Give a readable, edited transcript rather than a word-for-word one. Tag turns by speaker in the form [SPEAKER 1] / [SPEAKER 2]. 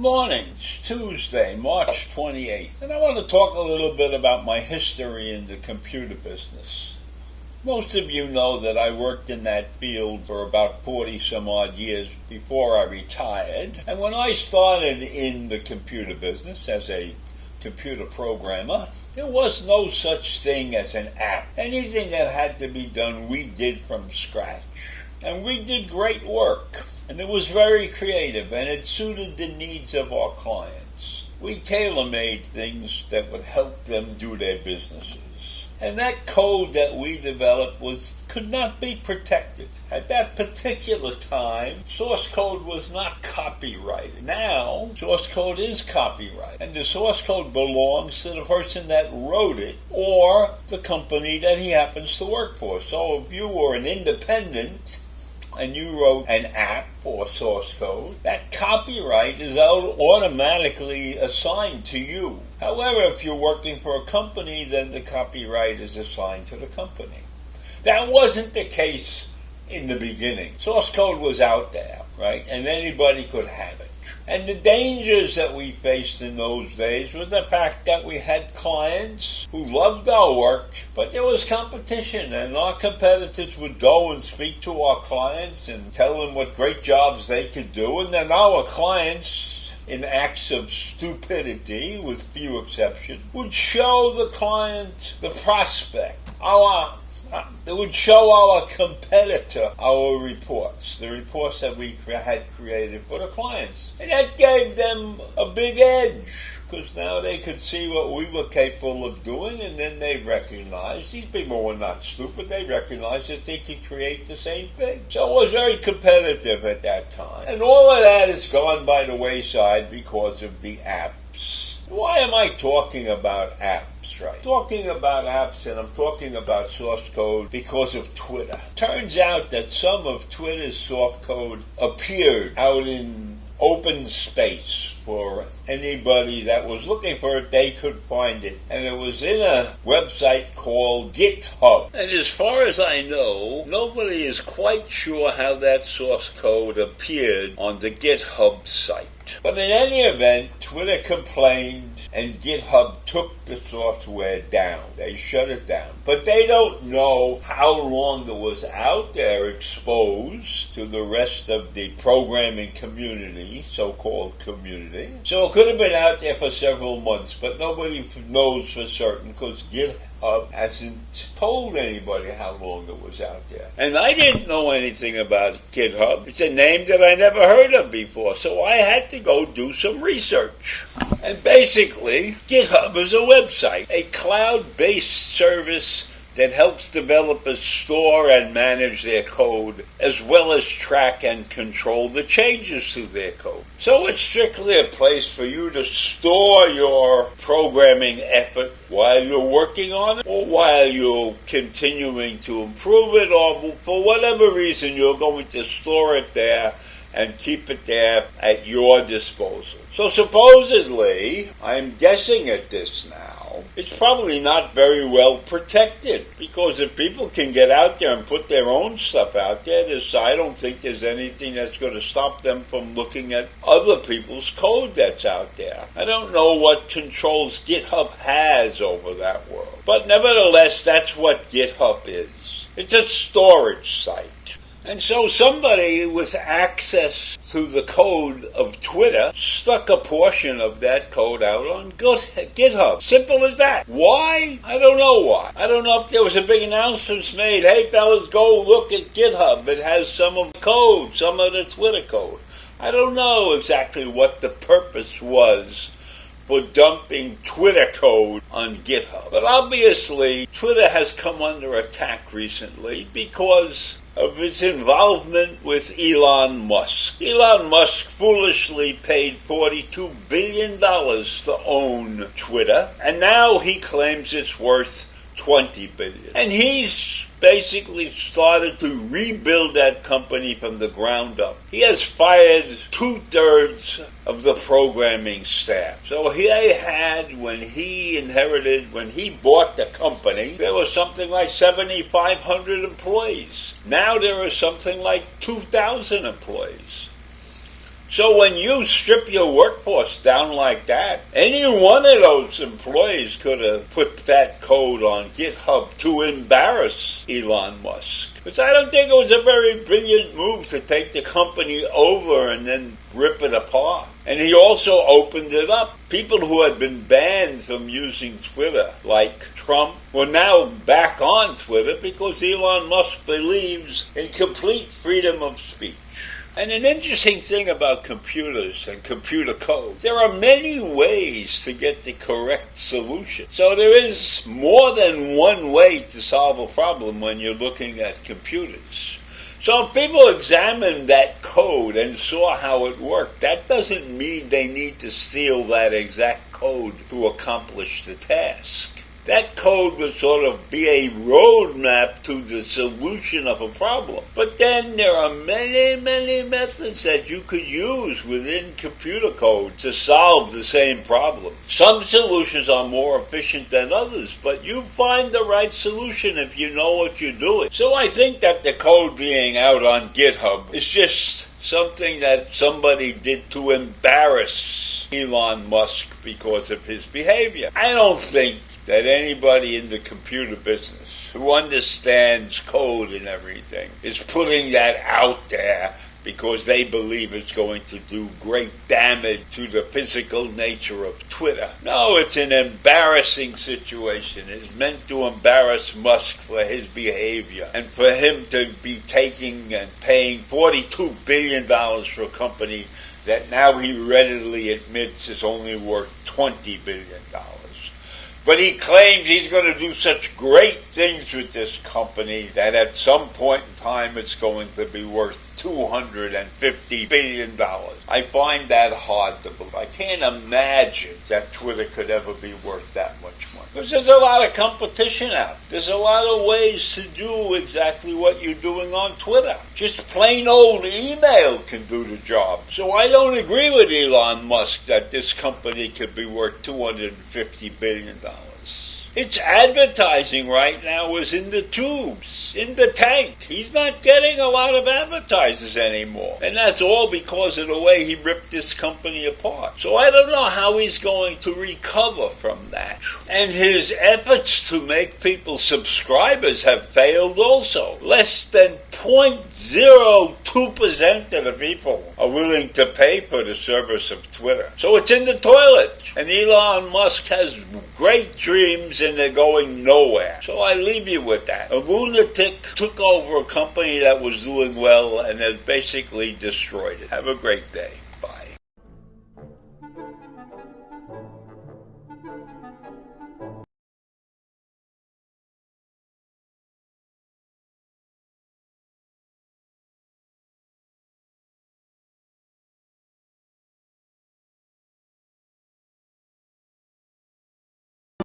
[SPEAKER 1] morning. It's Tuesday, March 28th, and I want to talk a little bit about my history in the computer business. Most of you know that I worked in that field for about 40 some odd years before I retired, and when I started in the computer business as a computer programmer, there was no such thing as an app. Anything that had to be done, we did from scratch. And we did great work, and it was very creative, and it suited the needs of our clients. We tailor-made things that would help them do their businesses. And that code that we developed could not be protected. At that particular time, source code was not copyrighted. Now, source code is copyrighted, and the source code belongs to the person that wrote it or the company that he happens to work for. So if you were an independent and you wrote an app or source code, that copyright is automatically assigned to you. However, if you're working for a company, then the copyright is assigned to the company. That wasn't the case in the beginning. Source code was out there, right? And anybody could have it. And the dangers that we faced in those days was the fact that we had clients who loved our work, but there was competition, and our competitors would go and speak to our clients and tell them what great jobs they could do, and then our clients, in acts of stupidity, with few exceptions, would show the client, the prospect, it would show our competitor our reports, the reports that we had created for the clients. And that gave them a big edge, because now they could see what we were capable of doing, and then they recognized, these people were not stupid, they recognized that they could create the same thing. So it was very competitive at that time. And all of that has gone by the wayside because of the apps. Why am I talking about apps? Right. Talking about apps, and I'm talking about source code because of Twitter. Turns out that some of Twitter's source code appeared out in open space for anybody that was looking for it. They could find it, and it was in a website called GitHub. And as far as I know, nobody is quite sure how that source code appeared on the GitHub site. But in any event, Twitter complained, and GitHub took the software down. They shut it down. But they don't know how long it was out there exposed to the rest of the programming community, so-called community. So it could have been out there for several months, but nobody knows for certain because GitHub hasn't told anybody how long it was out there. And I didn't know anything about GitHub. It's a name that I never heard of before, so I had to go do some research. And basically, GitHub is a website, a cloud-based service that helps developers store and manage their code, as well as track and control the changes to their code. So it's strictly a place for you to store your programming effort while you're working on it, or while you're continuing to improve it, or for whatever reason you're going to store it there and keep it there at your disposal. So supposedly, I'm guessing at this now, it's probably not very well protected, because if people can get out there and put their own stuff out there, I don't think there's anything that's going to stop them from looking at other people's code that's out there. I don't know what controls GitHub has over that world, but nevertheless, that's what GitHub is. It's a storage site. And so somebody with access to the code of Twitter stuck a portion of that code out on GitHub. Simple as that. Why? I don't know why. I don't know if there was a big announcement made, hey fellas, go look at GitHub. It has some of the code, some of the Twitter code. I don't know exactly what the purpose was for dumping Twitter code on GitHub. But obviously, Twitter has come under attack recently because of its involvement with Elon Musk. Elon Musk foolishly paid $42 billion to own Twitter, and now he claims it's worth $20 billion. And he's basically started to rebuild that company from the ground up. He has fired 2/3 of the programming staff. So he had, when he bought the company, there was something like 7,500 employees. Now there are something like 2,000 employees. So when you strip your workforce down like that, any one of those employees could have put that code on GitHub to embarrass Elon Musk. Because I don't think it was a very brilliant move to take the company over and then rip it apart. And he also opened it up. People who had been banned from using Twitter, like Trump, were now back on Twitter because Elon Musk believes in complete freedom of speech. And an interesting thing about computers and computer code, there are many ways to get the correct solution. So there is more than one way to solve a problem when you're looking at computers. So if people examined that code and saw how it worked, that doesn't mean they need to steal that exact code to accomplish the task. That code would sort of be a roadmap to the solution of a problem. But then there are many, many methods that you could use within computer code to solve the same problem. Some solutions are more efficient than others, but you find the right solution if you know what you're doing. So I think that the code being out on GitHub is just something that somebody did to embarrass Elon Musk because of his behavior. I don't think that anybody in the computer business who understands code and everything is putting that out there because they believe it's going to do great damage to the physical nature of Twitter. No, it's an embarrassing situation. It's meant to embarrass Musk for his behavior and for him to be taking and paying $42 billion for a company that now he readily admits is only worth $20 billion. But he claims he's going to do such great things with this company that at some point in time it's going to be worth $250 billion. I find that hard to believe. I can't imagine that Twitter could ever be worth that much money. Because there's a lot of competition out. There's a lot of ways to do exactly what you're doing on Twitter. Just plain old email can do the job. So I don't agree with Elon Musk that this company could be worth $250 billion. Its advertising right now is in the tubes, in the tank. He's not getting a lot of advertisers anymore. And that's all because of the way he ripped this company apart. So I don't know how he's going to recover from that. And his efforts to make people subscribers have failed also. Less than 0.02% of the people are willing to pay for the service of Twitter. So it's in the toilet. And Elon Musk has great dreams and they're going nowhere. So I leave you with that. A lunatic took over a company that was doing well and has basically destroyed it. Have a great day.